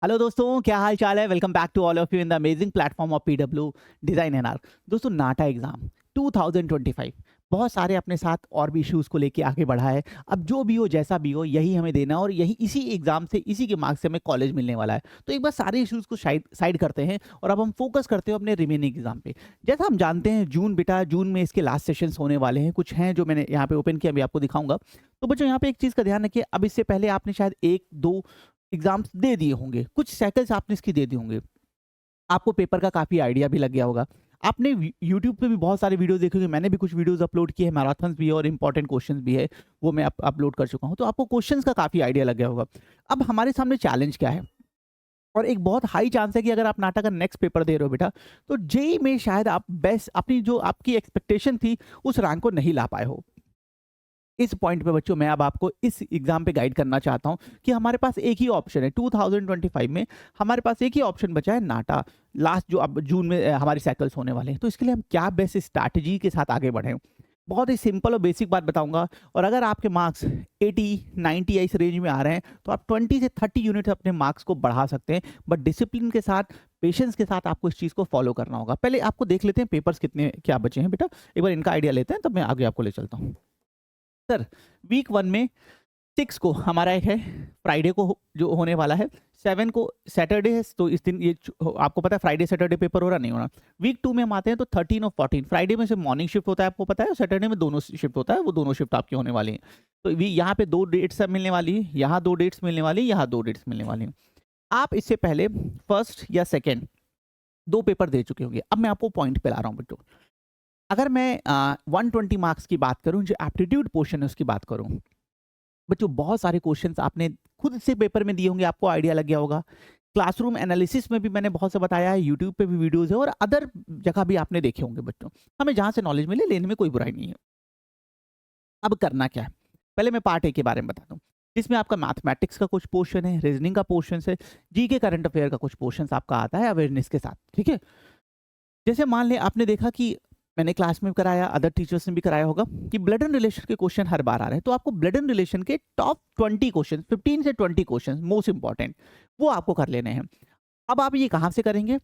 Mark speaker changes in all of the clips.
Speaker 1: Hello दोस्तों, क्या हाल चाल है। Welcome back to all of you in the amazing platform of PW design NR. दोस्तों, नाटा एग्जाम 2025 बहुत सारे अपने साथ और भी इश्यूज को लेके आगे बढ़ा है। अब जो भी हो जैसा भी हो यही हमें देना और यही इसी एग्जाम से इसी के मार्क्स से हमें कॉलेज मिलने वाला है। तो एक बार सारे इश्यूज को साइड साइड करते हैं और अब हम फोकस करते हैं अपने रिमेनिंग एग्जाम पे। जैसा हम जानते हैं जून में इसके लास्ट सेशंस होने वाले हैं। कुछ हैं जो मैंने यहाँ पे ओपन किया, अभी आपको दिखाऊंगा। तो बच्चों, यहाँ पे एक चीज का ध्यान रखिए, अब इससे पहले आपने शायद एक दो एग्जाम्स दे दिए होंगे, कुछ साइकिल्स आपने इसकी दे दी होंगे, आपको पेपर का काफ़ी आइडिया भी लग गया होगा। आपने यूट्यूब पे भी बहुत सारे वीडियो देखे होंगे, मैंने भी कुछ वीडियोस अपलोड किए हैं, मैराथन्स भी है और इंपॉर्टेंट क्वेश्चंस भी है, वो मैं अपलोड कर चुका हूँ। तो आपको क्वेश्चंस का काफ़ी आइडिया लग गया होगा। अब हमारे सामने चैलेंज क्या है, और एक बहुत हाई चांस है कि अगर आप नाटा का नेक्स्ट पेपर दे रहे हो बेटा, तो जेई में शायद आप बेस्ट अपनी जो आपकी एक्सपेक्टेशन थी उस रैंक को नहीं ला पाए हो। इस पॉइंट पे बच्चों मैं अब आपको इस एग्जाम पे गाइड करना चाहता हूं कि हमारे पास एक ही ऑप्शन है 2025 में। हमारे पास एक ही ऑप्शन बचा है नाटा, लास्ट जो अब जून में हमारे साइकिल्स होने वाले हैं। तो इसके लिए हम क्या बेस्ट स्ट्रैटेजी के साथ आगे बढ़े, बहुत ही सिंपल और बेसिक बात बताऊंगा। और अगर आपके मार्क्स 80-90 इस रेंज में आ रहे हैं तो आप 20 से 30 यूनिट अपने मार्क्स को बढ़ा सकते हैं। बट डिसिप्लिन के साथ, पेशेंस के साथ आपको इस चीज़ को फॉलो करना होगा। पहले आपको देख लेते हैं पेपर्स कितने क्या बचे हैं बेटा, एक बार इनका आइडिया लेते हैं तब मैं आगे आपको ले चलता हूँ। सर, वीक 1 में 6 को हमारा एक है फ्राइडे को जो होने वाला है, 7 को सैटरडे है। तो इस दिन ये आपको पता है फ्राइडे सैटरडे पेपर हो रहा नहीं होना। वीक 2 में हम आते हैं तो 13 और 14 फ्राइडे में से मॉर्निंग शिफ्ट होता है, आपको पता है, और सैटरडे में दोनों शिफ्ट होता है, वो दोनों शिफ्ट आपकी होने वाली हैं। तो यहाँ पे 2 डेट्स मिलने वाली है, यहाँ 2 डेट्स मिलने वाली है, यहाँ 2 डेट्स मिलने वाली हैं। आप इससे पहले फर्स्ट या सेकेंड 2 पेपर दे चुके होंगे। अब मैं आपको पॉइंट पे ला रहा हूँ बच्चों। अगर मैं 120 मार्क्स की बात करूँ, जो एप्टीट्यूड पोर्शन है उसकी बात करूँ, बच्चों बहुत सारे क्वेश्चंस आपने खुद से पेपर में दिए होंगे, आपको आइडिया लग गया होगा। क्लासरूम एनालिसिस में भी मैंने बहुत से बताया है, यूट्यूब पे भी वीडियोस है और अदर जगह भी आपने देखे होंगे बच्चों। हमें जहां से नॉलेज मिले लेने में कोई बुराई नहीं है। अब करना क्या है, पहले मैं पार्ट ए के बारे में बताता हूँ, जिसमें आपका मैथमेटिक्स का कुछ पोर्शन है, रीजनिंग का पोर्शन है, जी के करंट अफेयर का कुछ पोर्शन आपका आता है अवेयरनेस के साथ। ठीक है, जैसे मान लें आपने देखा कि मैंने क्लास में कराया, अदर टीचर्स ने भी कराया होगा कि ब्लड एंड रिलेशन के क्वेश्चन हर बार आ रहे हैं। तो आपको ब्लड एंड रिलेशन के टॉप 20 क्वेश्चन, 15 से 20 क्वेश्चन मोस्ट इंपॉर्टेंट, वो आपको कर लेने हैं। अब आप ये कहाँ से करेंगे,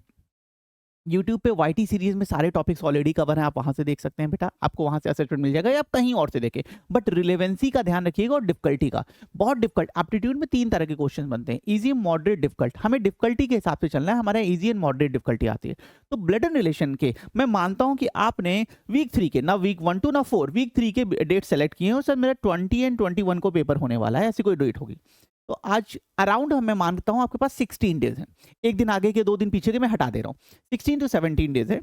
Speaker 1: यूट्यूब पे वाईटी सीरीज में सारे टॉपिक्स ऑलरेडी कवर हैं, आप वहां से देख सकते हैं बेटा, आपको वहां से असेसमेंट मिल जाएगा, या आप कहीं और से देखें। बट रिलेवेंसी का ध्यान रखिएगा और डिफिकल्टी का। बहुत डिफिकल्ट एप्टीट्यूड में 3 तरह के क्वेश्चन बनते हैं, इजी, मॉडरेट, डिफिकल्ट। हमें डिफिकल्टी के हिसाब से चलना है, हमारे इजी एंड मॉडरेट डिफिकल्टी आती है। तो ब्लड एंड रिलेशन के मैं मानता हूं कि आपने वीक 3 के, ना वीक 1 टू ना 4, वीक 3 के डेट सेलेक्ट किए हैं, और सर मेरा 20 एंड 21 को पेपर होने वाला है, ऐसी कोई डेट होगी। तो आज अराउंड मैं मानता हूं आपके पास 16 डेज है। एक दिन आगे के 2 दिन पीछे के मैं हटा दे रहा हूं, 16 टू 17 डेज है।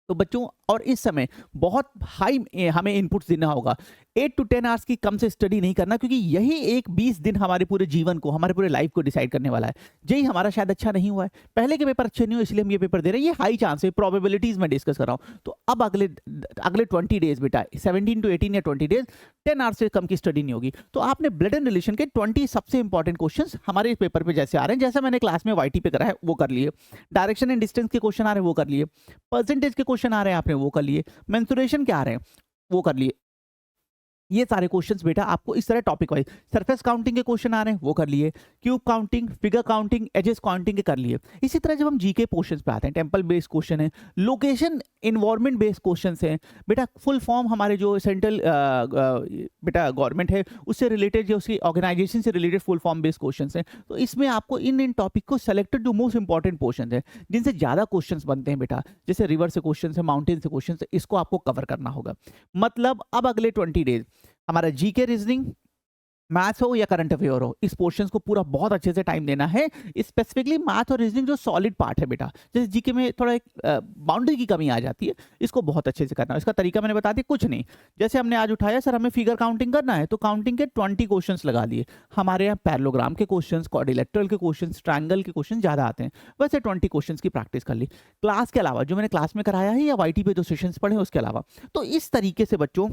Speaker 1: तो बच्चों, और इस समय बहुत हाई हमें इनपुट्स देना होगा। 8 टू 10 आवर्स की कम से स्टडी नहीं करना, क्योंकि यही एक 20 दिन हमारे पूरे जीवन को, हमारे पूरे लाइफ को डिसाइड करने वाला है। यही हमारा शायद अच्छा नहीं हुआ है, पहले के पेपर अच्छे नहीं हुए, इसलिए हम ये पेपर दे रहे हैं, ये हाई चांस है, प्रोबेबिलिटीज में डिस्कस कर रहा हूँ। तो अब अगले अगले 20 डेज बेटा, 17 टू 18 या 20 डेज 10 आवर्स से कम की स्टडी नहीं होगी। तो आपने ब्लड एंड रिलेशन के 20 सबसे इंपॉर्टेंट क्वेश्चंस हमारे पेपर पे जैसे आ रहे हैं, जैसा मैंने क्लास में वाईटी पे करा है वो कर लिए। डायरेक्शन एंड डिस्टेंस के क्वेश्चन आ रहे हैं वो कर लिए। परसेंटेज के क्वेश्चन आ रहे हैं आपने वो कर लिए। मेंसुरेशन क्या आ रहे हैं वो कर लिए। ये सारे क्वेश्चंस बेटा आपको इस तरह टॉपिक वाइज, सरफेस काउंटिंग के क्वेश्चन आ रहे हैं वो कर लिए, cube counting, figure counting, edges counting के कर लिए। इसी तरह जब हम जीके पोर्शंस पे आते हैं, टेंपल बेस्ड क्वेश्चन है, लोकेशन एनवायरनमेंट बेस्ड क्वेश्चंस हैं बेटा, फुल फॉर्म हमारे जो सेंट्रल बेटा गवर्नमेंट है उससे रिलेटेड, जो उसकी ऑर्गेनाइजेशन से related full form based questions हैं। तो इसमें आपको इन टॉपिक को सेलेक्टेड जो मोस्ट इंपॉर्टेंट पोर्शन है, जिनसे ज़्यादा क्वेश्चंस बनते हैं बेटा, जैसे रिवर से क्वेश्चन है, माउंटेन से क्वेश्चन है, इसको आपको कवर करना होगा। मतलब अब अगले 20 डेज हमारा जीके, रीजनिंग, मैथ्स हो या करंट अफेयर हो, इस पोर्शंस को पूरा बहुत अच्छे से टाइम देना है। स्पेसिफिकली मैथ और रीजनिंग जो सॉलिड पार्ट है बेटा, जैसे जीके में थोड़ा एक बाउंड्री की कमी आ जाती है, इसको बहुत अच्छे से करना है। इसका तरीका मैंने बता दिया, कुछ नहीं, जैसे हमने आज उठाया सर हमें फिगर काउंटिंग करना है, तो काउंटिंग के 20 क्वेश्चंस लगा लिए। हमारे यहाँ पैरेललोग्राम के क्वेश्चंस, क्वाड्रिलेटरल के क्वेश्चंस, ट्रायंगल के क्वेश्चन ज़्यादा आते हैं, वैसे 20 क्वेश्चंस की प्रैक्टिस कर ली। क्लास के अलावा जो मैंने क्लास में कराया है या वाईटी पे जो सेशंस पढ़े हैं उसके अलावा। तो इस तरीके से बच्चों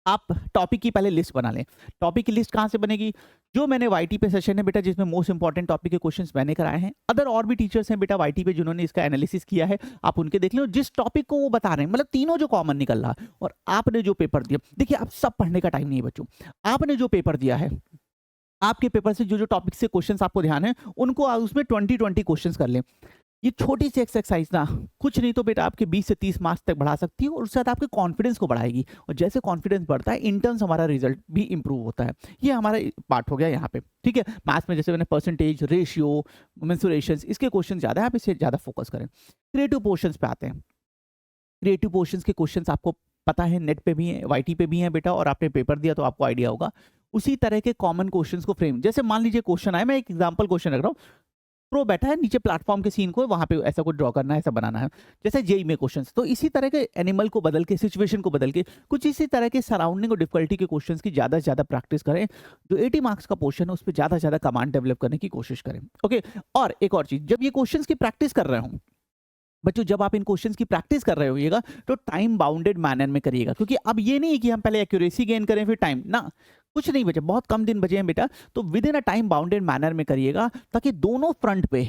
Speaker 1: आप टॉपिक की पहले लिस्ट बना लें। टॉपिक की लिस्ट कहाँ से बनेगी, जो मैंने वाईटी पे सेशन है बेटा, जिसमें मोस्ट इंपॉर्टेंट टॉपिक के क्वेश्चंस मैंने कराए हैं, अदर और भी टीचर्स हैं बेटा वाईटी पे जिन्होंने इसका एनालिसिस किया है, आप उनके देख लें। जिस टॉपिक को वो बता रहे हैं, मतलब तीनों जो कॉमन निकल रहा है, और आपने जो पेपर दिया, देखिए आप सब पढ़ने का टाइम नहीं है बच्चों, आपने जो पेपर दिया है आपके पेपर से जो टॉपिक से क्वेश्चंस आपको ध्यान है उनको उसमें 20-20 क्वेश्चंस कर लें। ये छोटी सी एक्सरसाइज ना कुछ नहीं तो बेटा आपके 20 से 30 मार्क्स तक बढ़ा सकती है और उसके साथ आपके कॉन्फिडेंस को बढ़ाएगी, और जैसे कॉन्फिडेंस बढ़ता है इन टर्म्स हमारा रिजल्ट भी इंप्रूव होता है। ये हमारा पार्ट हो गया यहाँ पे, ठीक है। मैथ्स में जैसे मैंने परसेंटेज, रेशियो, मेंसुरेशंस, इसके क्वेश्चन ज़्यादा है, आप इसे ज़्यादा फोकस करें। क्रिएटिव पोर्शंस पे आते हैं। क्रिएटिव पोर्शंस के क्वेश्चंस आपको पता है नेट पे भी है, वाईटी पे भी है बेटा, और आपने पेपर दिया तो आपको आइडिया होगा। उसी तरह के कॉमन क्वेश्चंस को फ्रेम, जैसे मान लीजिए क्वेश्चन आए, मैं एक एग्जांपल क्वेश्चन रख रहा हूँ। प्रो बैठा है नीचे प्लेटफॉर्म के सीन को, वहां पे ऐसा कुछ ड्रॉ करना है, ऐसा बनाना है, जैसे जेई में क्वेश्चंस। तो इसी तरह के एनिमल को बदल के, सिचुएशन को बदल के, कुछ इसी तरह के सराउंडिंग और डिफिकल्टी के क्वेश्चंस की ज्यादा से ज्यादा प्रैक्टिस करें। जो 80 मार्क्स का पोर्शन है उस पर ज्यादा से ज्यादा कमांड डेवलप करने की कोशिश करें। ओके, और एक और चीज, जब ये क्वेश्चंस की प्रैक्टिस कर रहे हो बच्चों, जब आप इन क्वेश्चंस की प्रैक्टिस कर रहे होइएगा तो टाइम बाउंडेड मैनर में करिएगा, क्योंकि अब ये नहीं है कि हम पहले एक्यूरेसी गेन करें फिर टाइम ना, कुछ नहीं बचे, बहुत कम दिन बचे हैं बेटा। तो with in a time bounded manner में करिएगा, ताकि दोनों फ्रंट पे,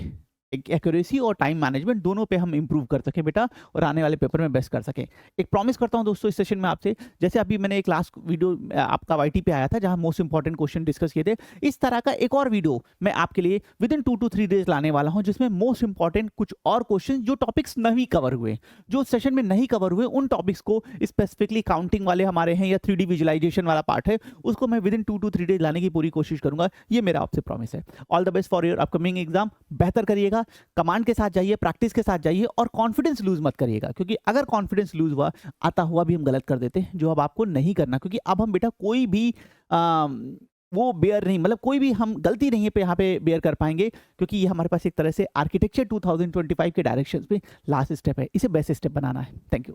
Speaker 1: एक्यूरेसी और टाइम मैनेजमेंट दोनों पे हम इंप्रूव कर सकें बेटा, और आने वाले पेपर में बेस्ट कर सकें। एक प्रॉमिस करता हूं दोस्तों इस सेशन में आपसे, जैसे अभी मैंने एक लास्ट वीडियो आपका वाईटी पे आया था जहां मोस्ट इंपॉर्टेंट क्वेश्चन डिस्कस किए थे, इस तरह का एक और वीडियो मैं आपके लिए विद इन 2 to 3 डेज लाने वाला हूं, जिसमें मोस्ट इंपॉर्टेंट कुछ और क्वेश्चन जो टॉपिक्स नहीं कवर हुए, जो सेशन में नहीं कवर हुए, उन टॉपिक्स को स्पेसिफिकली काउंटिंग वाले हमारे हैं या 3D विजुअलाइजेशन वाला पार्ट है, उसको मैं विद इन 2 to 3 डेज लाने की पूरी कोशिश करूंगा। ये मेरा आपसे प्रॉमिस है। All the best for your upcoming exam. बेहतर करिएगा, कमांड के साथ जाइए, प्रैक्टिस के साथ जाइए, और कॉन्फिडेंस लूज मत करिएगा, क्योंकि अगर कॉन्फिडेंस लूज हुआ, आता हुआ भी हम गलत कर देते हैं, जो अब आपको नहीं करना। क्योंकि अब हम बेटा कोई भी वो बेयर नहीं, मतलब कोई भी हम गलती नहीं है पे यहाँ पे बेयर कर पाएंगे, क्योंकि ये हमारे पास एक तरह से आर्किटेक्चर 2025 के डायरेक्शन पे लास्ट स्टेप है, इसे बेस्ट स्टेप बनाना है। Thank you.